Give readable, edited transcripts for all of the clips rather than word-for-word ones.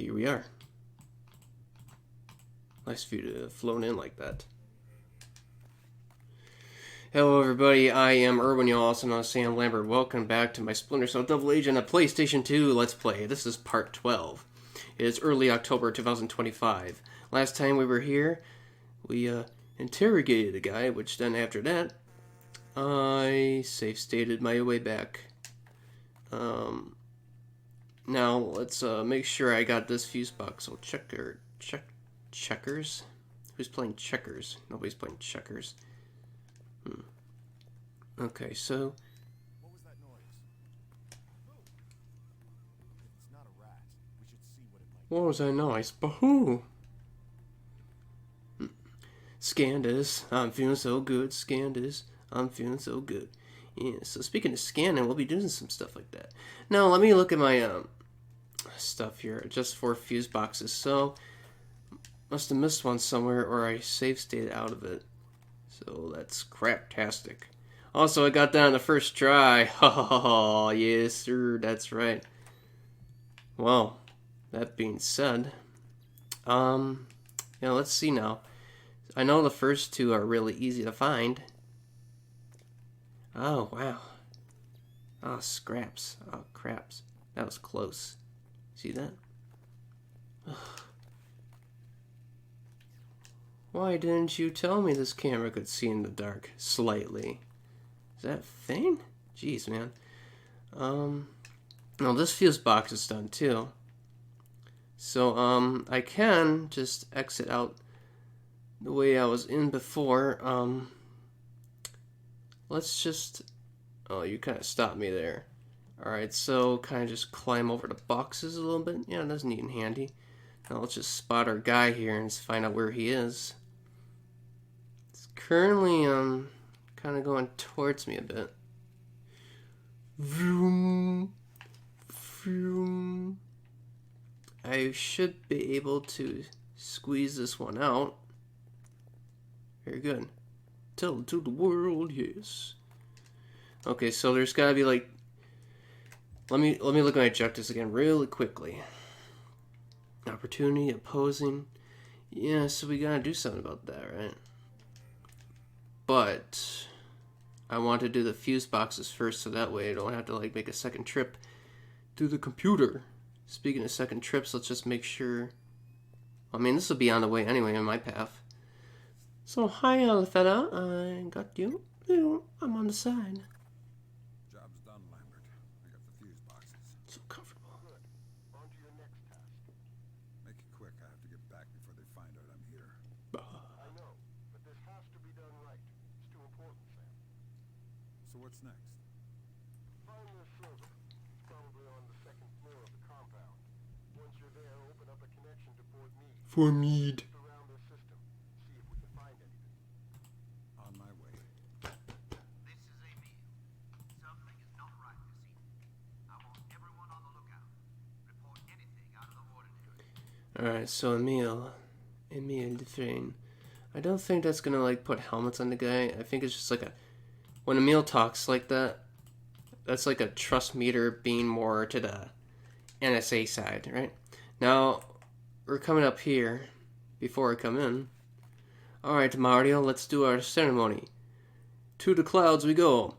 here we are. Nice for you to have flown in like that. Hello everybody, I am Erwin, you also know Sam Lambert. Welcome back to my Splinter Cell Double Agent, a PlayStation 2 Let's Play. This is part 12. It is early October 2025. Last time we were here, we interrogated a guy, which then after that, I safe stated my way back. Now let's make sure I got this fuse box. So checkers. Who's playing checkers? Nobody's playing checkers. Okay, so what was that noise? If it's not a rat, we should see what it might be. what was that noise? Bahoo! Scandus, I'm feeling so good. Scandus, I'm feeling so good. Yeah, so speaking of scanning, we'll be doing some stuff like that. Now, let me look at my stuff here, just for fuse boxes. So, must have missed one somewhere, or I save stayed out of it. So, that's craptastic. Also, I got that on the first try. Oh, yes, sir, that's right. Well, that being said, let's see now. I know the first two are really easy to find. Oh, wow. Oh, scraps. Oh, craps. That was close. See that? Ugh. Why didn't you tell me this camera could see in the dark? Slightly. Is that a thing? Jeez, man. No, this fuse box is done, too. So, I can just exit out the way I was in before. Let's just... Oh, you kind of stopped me there. Alright, so kind of just climb over the boxes a little bit. Yeah, that's neat and handy. Now let's just spot our guy here and find out where he is. It's currently, kind of going towards me a bit. Vroom. Vroom. I should be able to squeeze this one out. Very good. Tell it to the world, yes. Okay, so there's gotta be like... Let me look at my objectives again really quickly. Opportunity, opposing. Yeah, so we gotta do something about that, right? But I want to do the fuse boxes first, so that way I don't have to like make a second trip to the computer. Speaking of second trips, let's just make sure... I mean, this will be on the way anyway in my path. So, hi, fella. I got you. I'm on the side. Job's done, Lambert. I got the fuse boxes. So comfortable. Good. On to your next task. Make it quick. I have to get back before they find out I'm here. I know, but this has to be done right. It's too important, Sam. So what's next? Find the server. It's probably on the second floor of the compound. Once you're there, open up a connection to Fort Meade. For Meade. Around their system. See if we can find anything. On my way. This is Emil. Something is not right this evening. I want everyone on the lookout. Report anything out of the ordinary. Alright, so Emil Dufresne. I don't think that's gonna like put helmets on the guy. I think it's just like a... When Emil talks like that, that's like a trust meter being more to the NSA side, right? Now, we're coming up here before I come in. Alright, Mario, let's do our ceremony. To the clouds we go.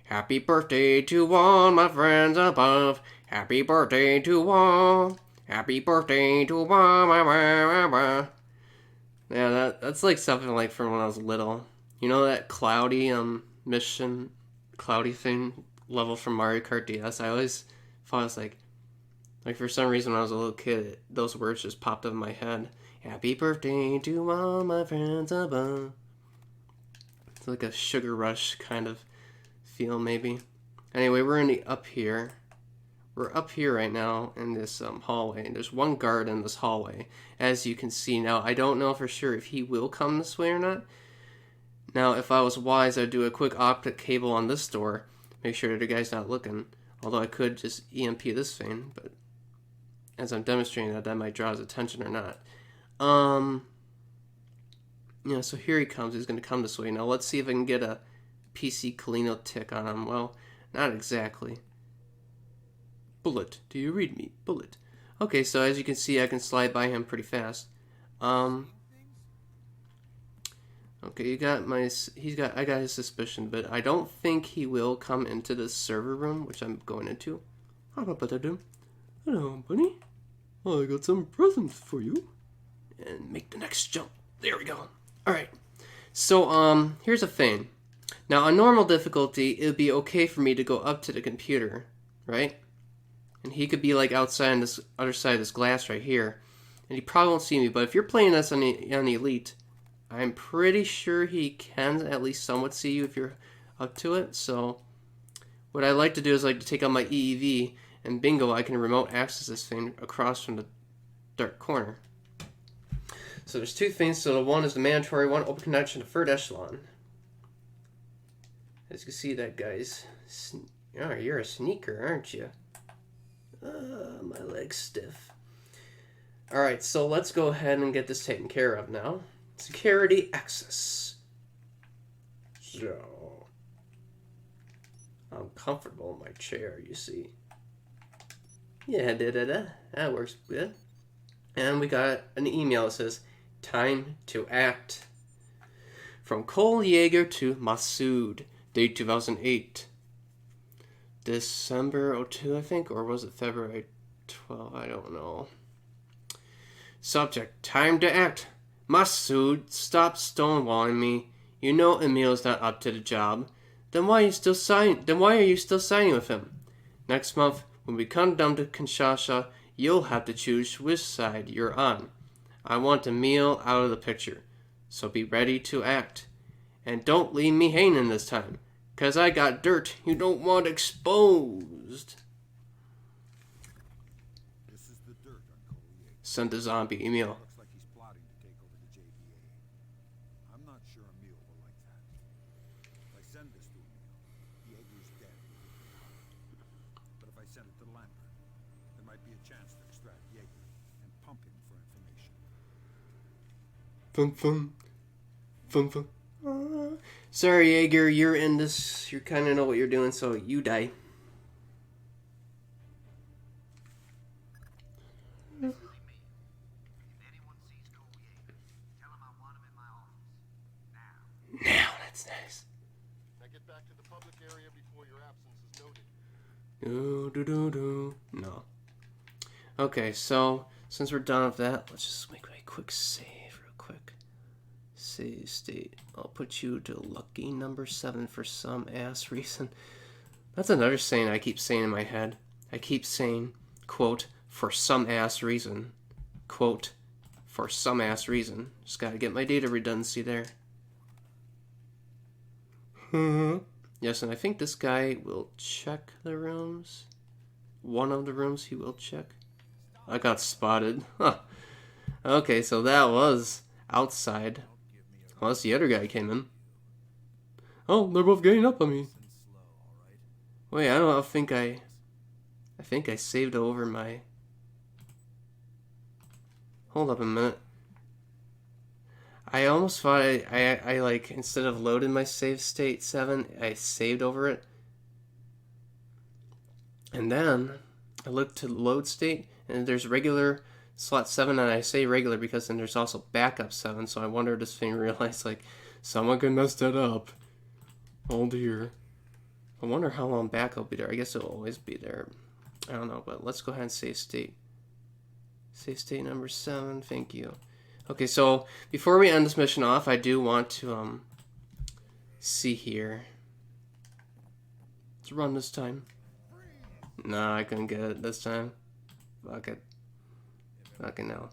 Happy birthday to all my friends above. Happy birthday to all. Happy birthday to all. Yeah, that's like something like from when I was little. You know that cloudy mission, cloudy thing level from Mario Kart DS? I always thought it was like for some reason when I was a little kid, those words just popped up in my head. Happy birthday to all my friends above. It's like a Sugar Rush kind of feel, maybe. Anyway, we're up here. We're up here right now in this hallway. There's one guard in this hallway, as you can see. Now, I don't know for sure if he will come this way or not. Now, if I was wise, I'd do a quick optic cable on this door. Make sure the guy's not looking. Although I could just EMP this thing, but as I'm demonstrating that might draw his attention or not. Yeah, so here he comes. He's going to come this way. Now, let's see if I can get a PC Kalino tick on him. Well, not exactly. Bullet, do you read me? Bullet. Okay, so as you can see, I can slide by him pretty fast. Okay, I got his suspicion, but I don't think he will come into the server room, which I'm going into. How about that, dude? Hello, buddy. I got some presents for you. And make the next jump. There we go. Alright. So, here's a thing. Now, on normal difficulty, it would be okay for me to go up to the computer, right? And he could be, like, outside on this other side of this glass right here. And he probably won't see me. But if you're playing this on the Elite, I'm pretty sure he can at least somewhat see you if you're up to it. So, what I like to do is, like, to take out my EEV, and bingo, I can remote access this thing across from the dark corner. So there's two things. So the one is the mandatory one, open connection to third echelon. As you can see, that guy's... Oh, you're a sneaker, aren't you? My leg's stiff. Alright, so let's go ahead and get this taken care of now. Security access. So... I'm comfortable in my chair, you see. Yeah, that works good. And we got an email that says, time to act. From Cole Yeager to Masood, date 2008. December 02, I think, or was it February 12? I don't know. Subject, time to act. Masood, stop stonewalling me. You know Emil's not up to the job. Then why are you still signing with him? Next month, when we come down to Kinshasa, you'll have to choose which side you're on. I want Emil out of the picture, so be ready to act. And don't leave me hanging this time, 'cause I got dirt you don't want exposed. This is the dirt on Cole Yeager. Send the zombie Emil. Looks like he's plotting to take over the JVA. I'm not sure Emil will like that. If I send this to Emil, Yeager's dead. But if I send it to Lambert, there might be a chance to extract Yeager and pump him for information. Fun fun. Fun fun. Sorry, Yeager, you're in this. You kind of know what you're doing, so you die. This is Emil. If anyone sees Cole Yeager, tell him I want him in my office. Now. Now, that's nice. Now get back to the public area before your absence is Do. noted. No. Okay, so since we're done with that, let's just make a quick save real quick. Save state. I'll put you to lucky number 7 for some ass reason. That's another saying I keep saying in my head. I keep saying, quote, for some ass reason. Quote, for some ass reason. Just gotta get my data redundancy there. Yes, and I think this guy will check the rooms. One of the rooms he will check. I got spotted. Huh. Okay, so that was outside. Unless the other guy came in. Oh, they're both getting up on me. Wait, I don't know, I think I saved over my... Hold up a minute. I almost thought I like, instead of loading my save state 7, I saved over it. And then I looked to load state, and there's regular slot 7, and I say regular because then there's also backup 7, so I wonder if this thing realized, like, someone could mess that up. Oh dear. I wonder how long backup will be there. I guess it'll always be there. I don't know, but let's go ahead and save state. Save state number 7, thank you. Okay, so before we end this mission off, I do want to, see here. Let's run this time. Nah, I couldn't get it this time. Fuck it. Fucking no.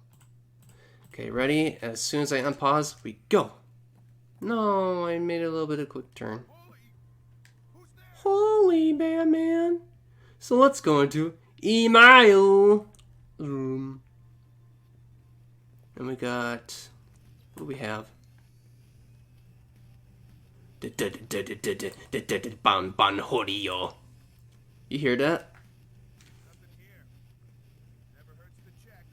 Okay, ready? As soon as I unpause, we go. No, I made a little bit of a quick turn. Holy Batman. So let's go into email room. And we got, what do we have? You hear that? Nothing here. Never hurts to check.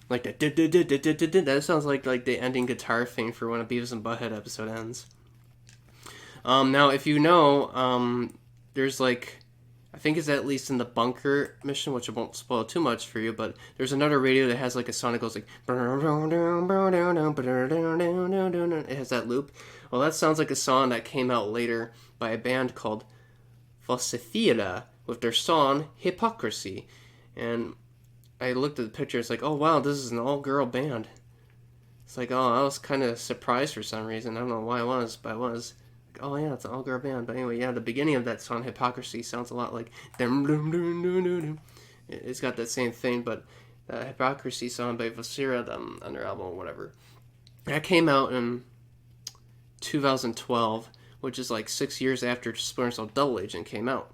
Like that. That sounds like the ending guitar thing for when a Beavis and Butthead episode ends. Now, if you know, there's like I think it's at least in the bunker mission, which I won't spoil too much for you, but there's another radio that has like a song that goes like, it has that loop. Well, that sounds like a song that came out later by a band called Falsifiera with their song Hypocrisy. And I looked at the picture, it's like, oh wow, this is an all-girl band. It's like, oh, I was kind of surprised for some reason. I don't know why I was, but I was. Like, oh yeah, it's an all-girl band. But anyway, yeah, the beginning of that song, Hypocrisy, sounds a lot like... It's got that same thing, but the Hypocrisy song by Falsifiera on their album or whatever. That came out in 2012, which is like 6 years after Splinter Cell Double Agent came out.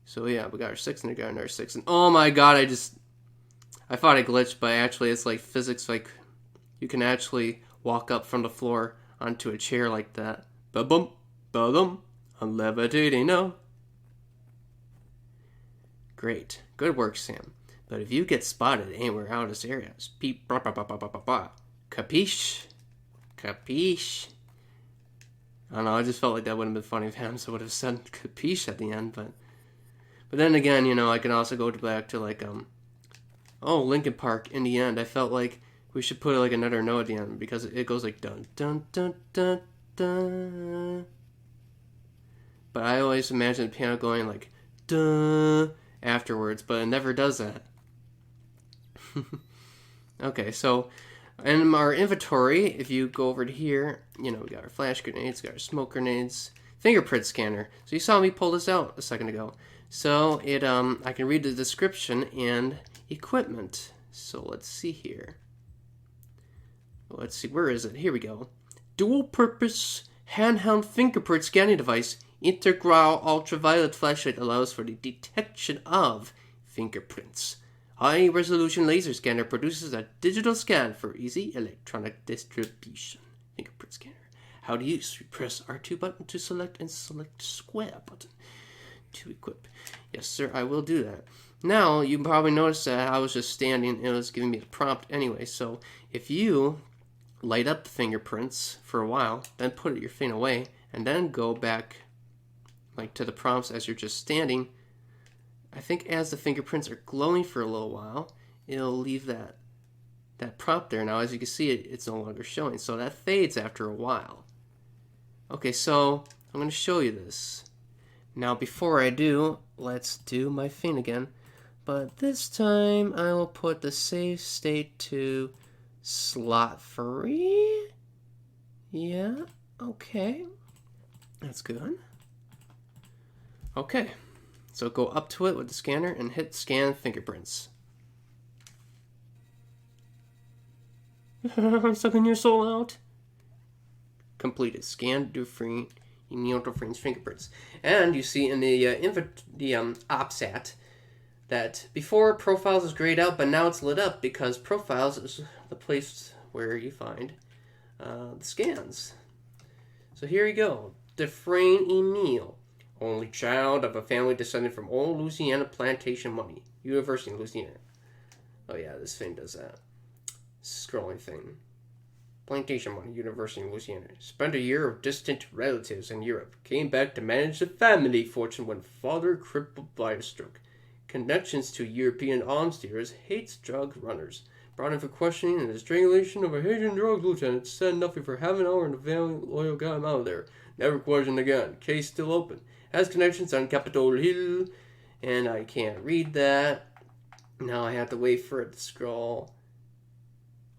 So yeah, we got our 6 and we got our 6. And oh my god, I thought I glitched, but actually it's like physics, like you can actually walk up from the floor onto a chair like that. Ba-bum, ba-dum, I'm levitating now. Great. Good work, Sam. But if you get spotted anywhere out of this area, beep, blah, blah, blah, blah, blah, blah, blah. Capiche? Capiche? I don't know, I just felt like that would have been funny if Hamza would have said capiche at the end, but then again, you know, I can also go back to like, Linkin Park in the end. I felt like we should put like another note at the end because it goes like dun dun dun dun dun. But I always imagine the piano going like dun afterwards, but it never does that. Okay, so in our inventory, if you go over to here, you know, we got our flash grenades, we got our smoke grenades, fingerprint scanner. So you saw me pull this out a second ago. So it I can read the description and equipment. So let's see here. Let's see, where is it? Here we go. Dual purpose handheld fingerprint scanning device. Integral ultraviolet flashlight allows for the detection of fingerprints. High resolution laser scanner produces a digital scan for easy electronic distribution. Fingerprint scanner. How to use? You press R2 button to select and select square button to equip. Yes, sir, I will do that. Now, you probably noticed that I was just standing and it was giving me the prompt anyway. So, if you light up the fingerprints for a while, then put your thing away, and then go back like to the prompts as you're just standing, I think as the fingerprints are glowing for a little while, it'll leave that prompt there. Now, as you can see, it's no longer showing, so that fades after a while. Okay, so I'm going to show you this. Now, before I do, let's do my thing again. But this time, I will put the save state to slot 3. Yeah, okay. That's good. Okay, so go up to it with the scanner and hit scan fingerprints. I'm sucking your soul out. Completed. Scan Dufresne. Neil Dufresne's fingerprints. And you see in the OPSAT that before Profiles is grayed out, but now it's lit up because Profiles is the place where you find the scans. So here you go. Dufresne Emile, only child of a family descended from old Louisiana plantation money. University of Louisiana. Oh yeah, this thing does that. Scrolling thing. Plantation money, University of Louisiana. Spent a year with distant relatives in Europe. Came back to manage the family fortune when father crippled by a stroke. Connections to European alms dealers, hates drug runners. Brought in for questioning and the strangulation of a Haitian drug lieutenant. Said nothing for half an hour and the family lawyer got him out of there. Never questioned again. Case still open. Has connections on Capitol Hill. And I can't read that. Now I have to wait for it to scroll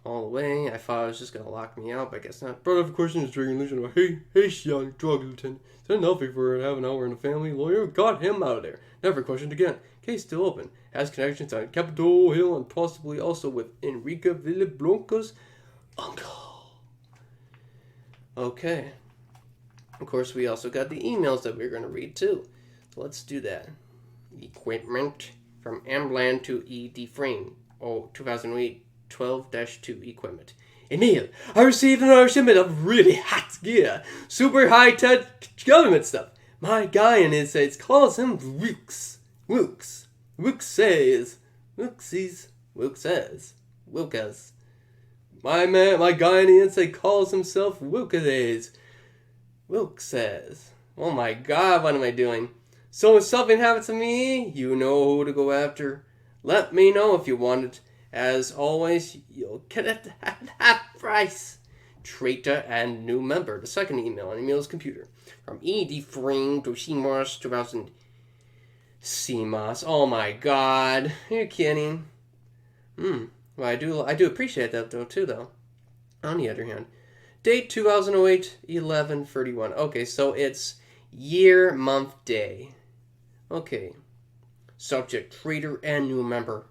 all the way. I thought it was just going to lock me out, but I guess not. Brought up a question is strangulation of a Haitian drug lieutenant. Said nothing for half an hour and the family lawyer got him out of there. Never questioned again. Case still open. Has connections on Capitol Hill and possibly also with Enrique Villablanca's uncle. Okay. Of course, we also got the emails that we're going to read too. So let's do that. Equipment from Ambland to E. Dufresne. 2008 12-2 equipment. Emile, I received another shipment of really hot gear. Super high-tech government stuff. My guy in his says calls him Wilkes. Wilkes. Wilkes says. My guy in the inside calls himself Wilkes. Wilkes says. Oh my god, what am I doing? So if something happens to me, you know who to go after. Let me know if you want it. As always, you'll get it at half price. Traitor and new member. The second email on Emil's computer. From E.D. Fring to CMOS 2000. CMOS. Oh my god. Are you kidding? Well, I do appreciate that though, too, though. On the other hand. Date 2008, 11/31. Okay, so it's year, month, day. Okay. Subject, traitor, and new member.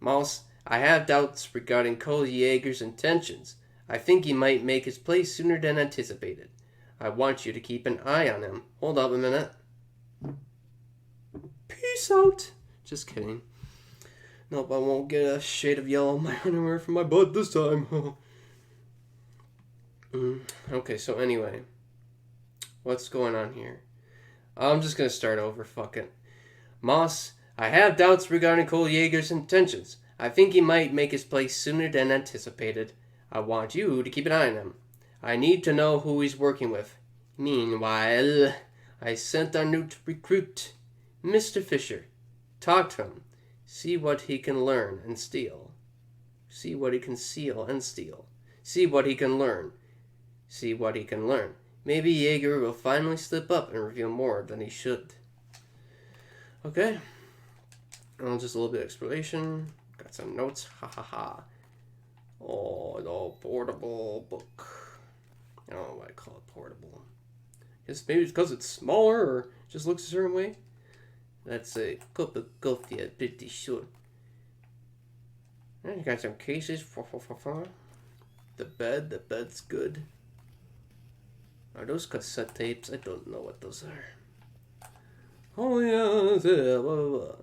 Mouse, I have doubts regarding Cole Yeager's intentions. I think he might make his play sooner than anticipated. I want you to keep an eye on him. Hold up a minute. Peace out. Just kidding. Nope, I won't get a shade of yellow on my underwear from my butt this time. Okay, so anyway. What's going on here? I'm just going to start over. Fuck it. Moss, I have doubts regarding Cole Yeager's intentions. I think he might make his play sooner than anticipated. I want you to keep an eye on him. I need to know who he's working with. Meanwhile, I sent our new recruit, Mr. Fisher. Talk to him. See what he can learn and steal. See what he can seal and steal. See what he can learn. See what he can learn. Maybe Yeager will finally slip up and reveal more than he should. Okay. Just a little bit of exploration. Got some notes. Ha ha ha. Oh, the portable book. I don't know why I call it portable. Guess maybe it's because it's smaller or just looks a certain way. That's a cup of coffee, I'm pretty sure. And you got some cases. The bed's good. Are those cassette tapes? I don't know what those are. Oh yeah, blah, blah,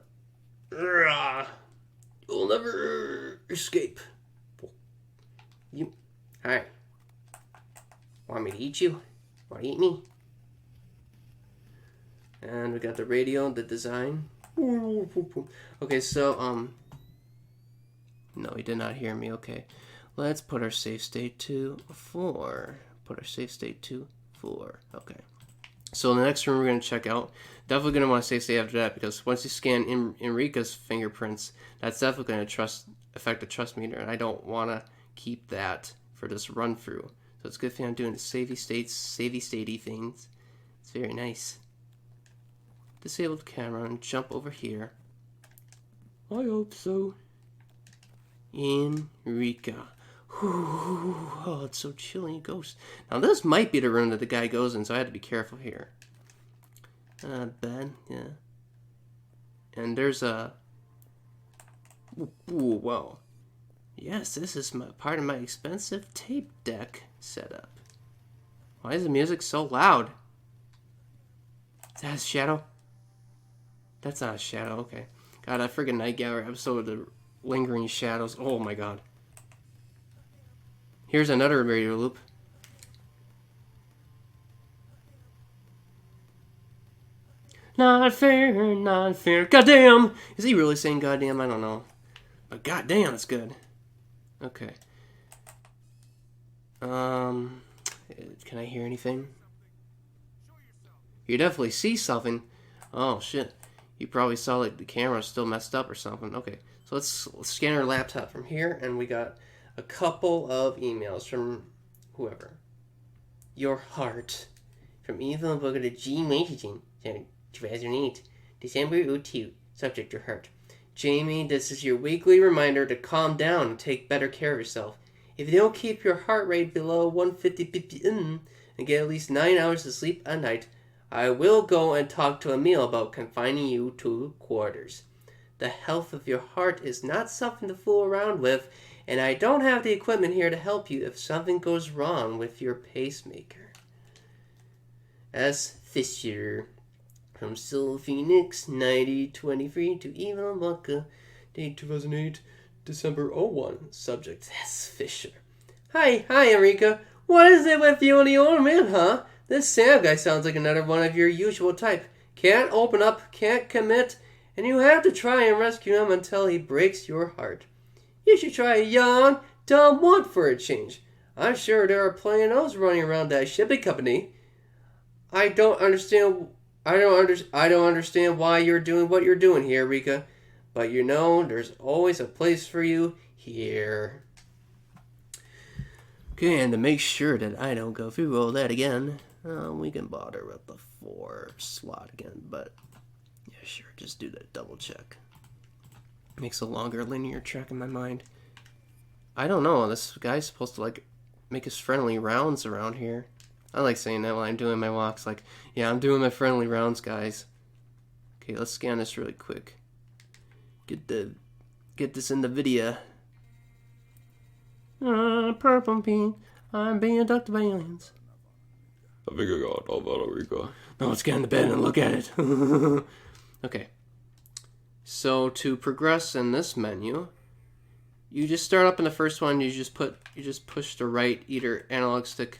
blah. You'll never escape. You, hi. Want me to eat you? Want to eat me? And we got the radio, the design. Okay, so no, he did not hear me. Okay, let's put our save state to 4. Put our save state to 4. Okay. So the next room we're going to check out, definitely going to want to save state after that, because once you scan Enrica's fingerprints, that's definitely going to affect the trust meter, and I don't want to keep that for this run through. So it's a good thing I'm doing the savey statey things. It's very nice. Disable the camera and jump over here. I hope so. Enrica. Oh, it's so chilly. Ghost. Now this might be the room that the guy goes in, so I had to be careful here. Bed, yeah. And there's a. Ooh, whoa. Yes, this is part of my expensive tape deck setup. Why is the music so loud? Is that a shadow? That's not a shadow. Okay. God, that friggin' Night Gallery episode of the Lingering Shadows. Oh my god. Here's another radio loop. Not fair, not fair. Goddamn! Is he really saying goddamn? I don't know. But goddamn, it's good. Okay. Can I hear anything? You definitely see something. Oh shit. You probably saw like the camera's still messed up or something. Okay. So let's scan our laptop from here, and we got a couple of emails from whoever. Your heart. From Evil Book of the G Messaging. 2008. December 02. Subject, your heart. Jamie, this is your weekly reminder to calm down and take better care of yourself. If you don't keep your heart rate below 150 ppm and get at least 9 hours of sleep a night, I will go and talk to Emil about confining you to quarters. The health of your heart is not something to fool around with, and I don't have the equipment here to help you if something goes wrong with your pacemaker. S. Fisher. From Sil Phoenix, 9023 to Evil Mucka, date 2008, December 01. Subject, S. Fisher. Hi, Enrica. What is it with you and the old man, huh? This Sam guy sounds like another one of your usual type. Can't open up, can't commit, and you have to try and rescue him until he breaks your heart. You should try a young, dumb one for a change. I'm sure there are plenty of those running around that shipping company. I don't understand I don't understand why you're doing what you're doing here, Rika. But you know, there's always a place for you here. Okay, and to make sure that I don't go through all that again, we can bother with the 4 slot again. But yeah, sure, just do that double check. Makes a longer linear track in my mind. I don't know. This guy's supposed to like make his friendly rounds around here. I like saying that when I'm doing my walks. Like, yeah, I'm doing my friendly rounds, guys. Okay, let's scan this really quick. Get this in the video. Purple bean. I'm being abducted by aliens. I think I got all about Rico. Now let's get in the bed and look at it. Okay. So to progress in this menu, you just start up in the first one. You just push the right either analog stick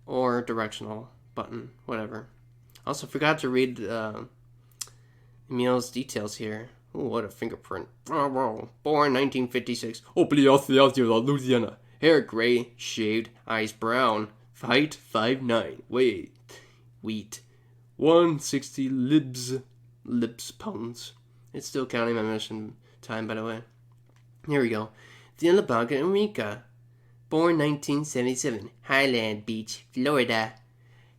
or directional button, whatever. Also forgot to read Emil's details here. Ooh, what a fingerprint. Born 1956. Obliathia, Louisiana. Hair gray, shaved, eyes brown. Height 5'9". Weight 160 libs pounds. It's still counting my mission time, by the way. Here we go. Diana Blanca Enrica. Born 1977. Highland Beach, Florida.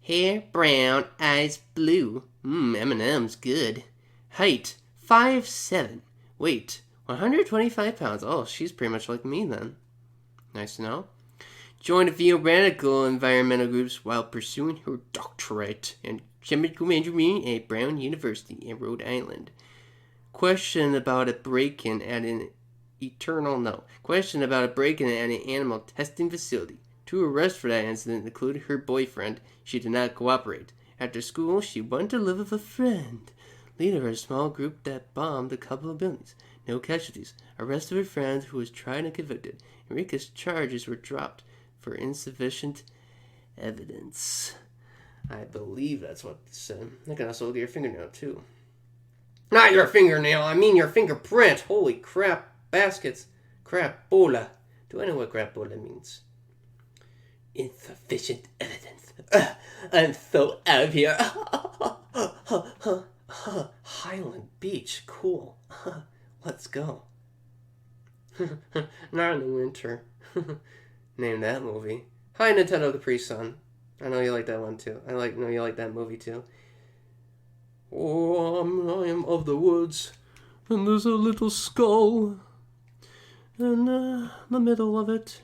Hair brown, eyes blue. M&M's good. Height 5'7". Weight 125 pounds. Oh, she's pretty much like me then. Nice to know. Joined a few radical environmental groups while pursuing her doctorate in chemical engineering at Brown University in Rhode Island. Question about a break-in at an animal testing facility. 2 arrests for that incident included her boyfriend. She did not cooperate. After school, she went to live with a friend. Leader of a small group that bombed a couple of buildings. No casualties. Arrest of her friend who was tried and convicted. Enrique's charges were dropped for insufficient evidence. I believe that's what it said. I can also look at your fingernail too. Not your fingernail, I mean your fingerprint. Holy crap, baskets. Crapola. Do I know what crapola means? Insufficient evidence. I'm so out of here. Highland Beach, cool. Let's go. Not in the winter. Name that movie. Hi, Nintendo Capri Sun. I know you like that one too. know you like that movie too. Oh, I am of the woods, and there's a little skull in the middle of it.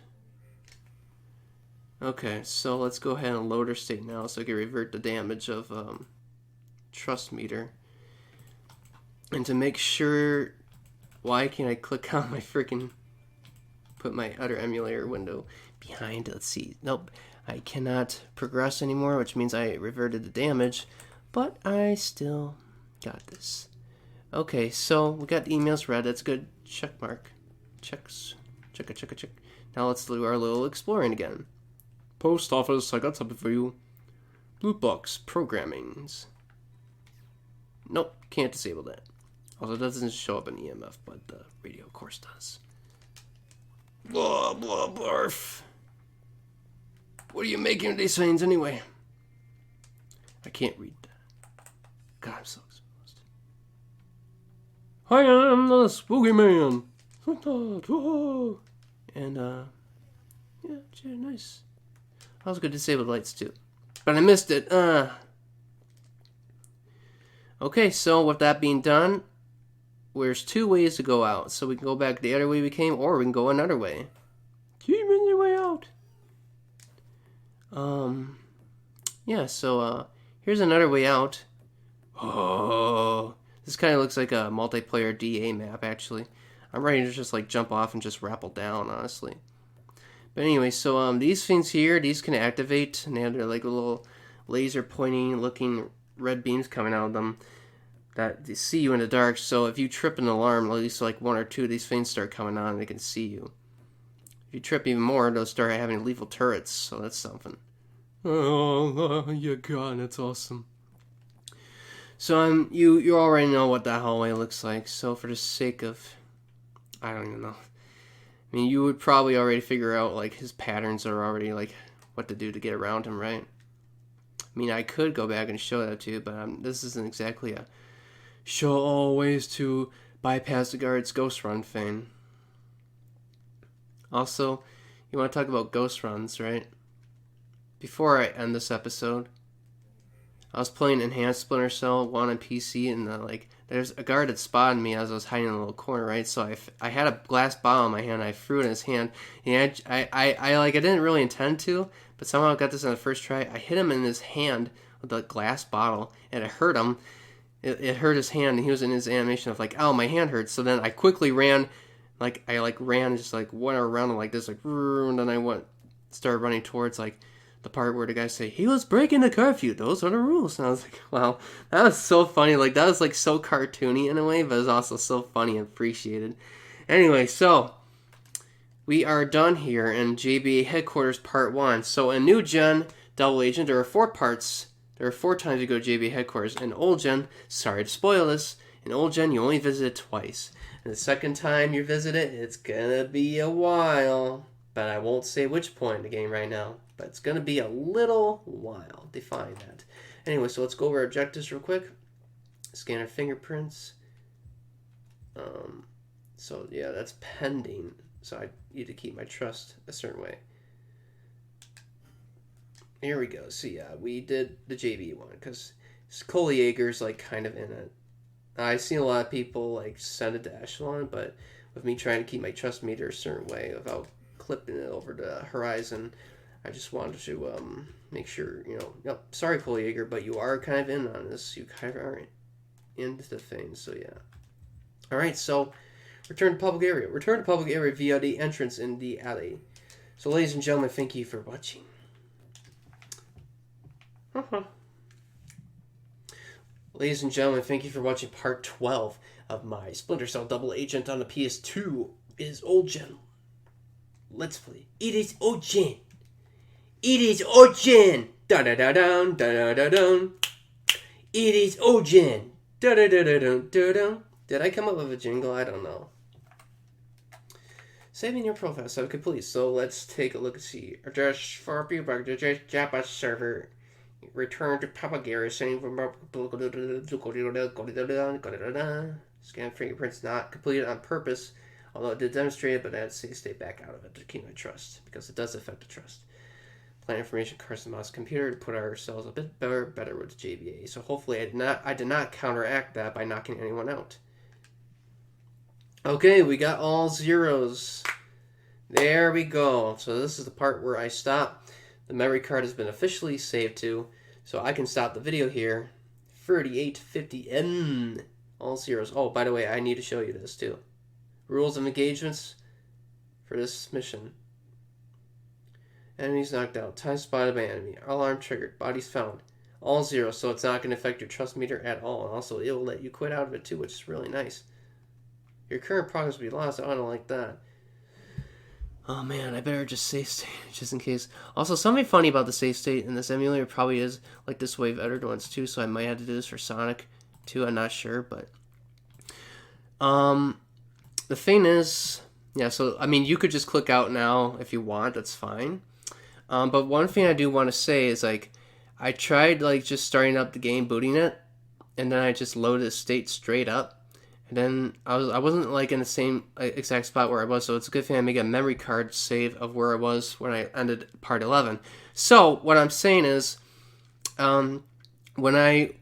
Okay, so let's go ahead and load our state now so I can revert the damage of trust meter. And to make sure, why can't I click on my freaking, put my other emulator window behind? Let's see. Nope, I cannot progress anymore, which means I reverted the damage, but I still got this. Okay, so we got the emails read. That's good. Check mark. Check. Now let's do our little exploring again. Post office, I got something for you. Blue box programmings. Nope, can't disable that. Also, it doesn't show up in EMF, but the radio, of course, does. Blah, blah, barf. What are you making of these things, anyway? I can't read that. God, I'm so exposed. I am the spooky man. And, yeah, nice. I was going to disable the lights, too. But I missed it. Okay, so with that being done, there's 2 ways to go out. So we can go back the other way we came, or we can go another way. Keep in the way out. Yeah, so, here's another way out. Oh, this kind of looks like a multiplayer DA map, actually. I'm ready to just, like, jump off and just rappel down, honestly. But anyway, so, these things here, these can activate, and they have their, like, little laser pointing looking red beams coming out of them that they see you in the dark. So if you trip an alarm, at least like 1 or 2 of these things start coming on and they can see you. If you trip even more, they'll start having lethal turrets, so that's something. Oh, yeah, God, that's awesome. So you already know what that hallway looks like, so for the sake of, I don't even know. I mean, you would probably already figure out, like, his patterns are already, like, what to do to get around him, right? I mean, I could go back and show that to you, but this isn't exactly a show all ways to bypass the guard's ghost run thing. Also, you want to talk about ghost runs, right? Before I end this episode, I was playing Enhanced Splinter Cell 1 on PC, and there's a guard that spotted me as I was hiding in a little corner, right? So I had a glass bottle in my hand, I threw it in his hand, and I didn't really intend to, but somehow I got this on the first try. I hit him in his hand with the glass bottle, and it hurt him. It hurt his hand, and he was in his animation of like, "Ow, my hand hurts." So then I quickly ran, ran and just went around him like this, and then I started running towards the part where the guys say, "He was breaking the curfew. Those are the rules." And I was like, wow, that was so funny. That was so cartoony in a way, but it was also so funny and appreciated. Anyway, so we are done here in JBA Headquarters Part 1. So in New Gen Double Agent, there are 4 parts. There are 4 times you go to JBA Headquarters. In Old Gen, sorry to spoil this, in Old Gen you only visit it twice. And the second time you visit it, it's gonna be a while. But I won't say which point in the game right now. But it's going to be a little while. Define that. Anyway, so let's go over objectives real quick. Scan our fingerprints. So, yeah, that's pending. So I need to keep my trust a certain way. Here we go. So, yeah, we did the JB one. Because Cole Yeager's, kind of in it. I've seen a lot of people, send it to Echelon. But with me trying to keep my trust meter a certain way without clipping it over the horizon, I just wanted to make sure, yep, sorry, Cole Yeager, but you are kind of in on this. You kind of are into the thing, so yeah. All right, so return to public area. Return to public area via the entrance in the alley. So, ladies and gentlemen, thank you for watching. Ladies and gentlemen, thank you for watching part 12 of my Splinter Cell Double Agent on the PS2. It is Old Gen. Let's play. It is Old Gen. It is Old Gen. Da da da dun da da da dun. It is Old Gen. Da da da da dun da dun. Did I come up with a jingle? I don't know. Saving your profile so complete. So let's take a look and see. Address for people. Java server. Return to public area. Sending from scan fingerprints not completed on purpose. Although it did demonstrate it, but I had to stay back out of it to keep my trust, because it does affect the trust. Plan information, custom mouse computer to put ourselves a bit better with JBA. So hopefully I did not counteract that by knocking anyone out. Okay, we got all zeros. There we go. So this is the part where I stop. The memory card has been officially saved to, so I can stop the video here. 3850M. All zeros. Oh, by the way, I need to show you this too. Rules of engagements for this mission. Enemies knocked out. Time spotted by enemy. Alarm triggered. Bodies found. All zero, so it's not going to affect your trust meter at all. And also, it will let you quit out of it too, which is really nice. Your current progress will be lost. I don't like that. Oh man, I better just save state, just in case. Also, something funny about the save state in this emulator probably is like this way of edited ones too, so I might have to do this for Sonic too, I'm not sure, but the thing is, yeah, so I mean you could just click out now if you want, that's fine. But one thing I do want to say is I tried just starting up the game, booting it, and then I just loaded the state straight up. And then I wasn't in the same exact spot where I was, so it's a good thing I made a memory card save of where I was when I ended part 11. So what I'm saying is, when I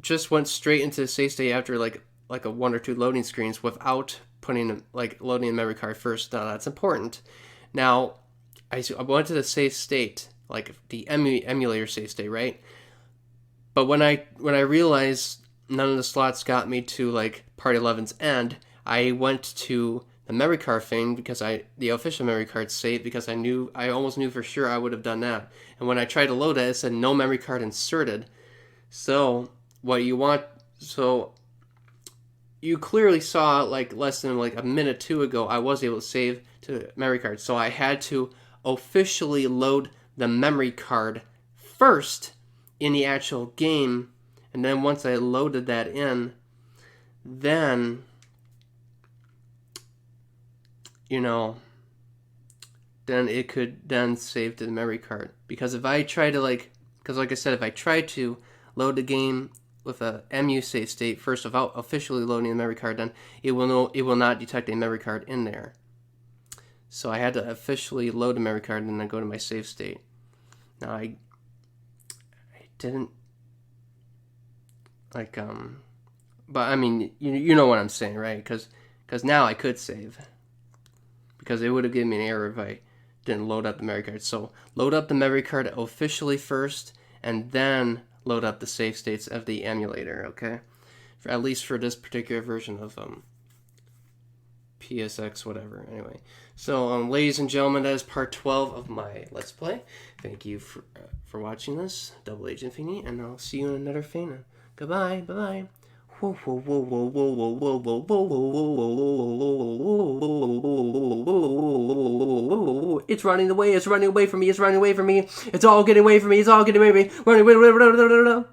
just went straight into the save state after like a 1 or 2 loading screens without putting loading the memory card first, now that's important. Now I went to the save state, the emulator save state, right? But when I realized none of the slots got me to part 11's end, I went to the memory card thing because the official memory card saved, because I almost knew for sure I would have done that. And when I tried to load it said no memory card inserted. So what you want, so you clearly saw less than a minute or two ago I was able to save to memory card. So I had to officially load the memory card first in the actual game. And then once I loaded that in, then, then it could then save to the memory card. Because if I try to Because like I said, if I try to load the game with a MU save state first without officially loading the memory card, then it will not detect a memory card in there. So I had to officially load the memory card and then go to my save state. Now I didn't like but I mean you know what I'm saying, right? Because now I could save, because it would have given me an error if I didn't load up the memory card. So load up the memory card officially first, and then load up the save states of the emulator, okay? At least for this particular version of PSX, whatever. Anyway, so ladies and gentlemen, that is part 12 of my Let's Play. Thank you for watching this, Double Agent Feeney, and I'll see you in another Fena. Goodbye, bye-bye. It's running away, it's running away from me, it's running away from me, it's all getting away from me, it's all getting away from me, running away.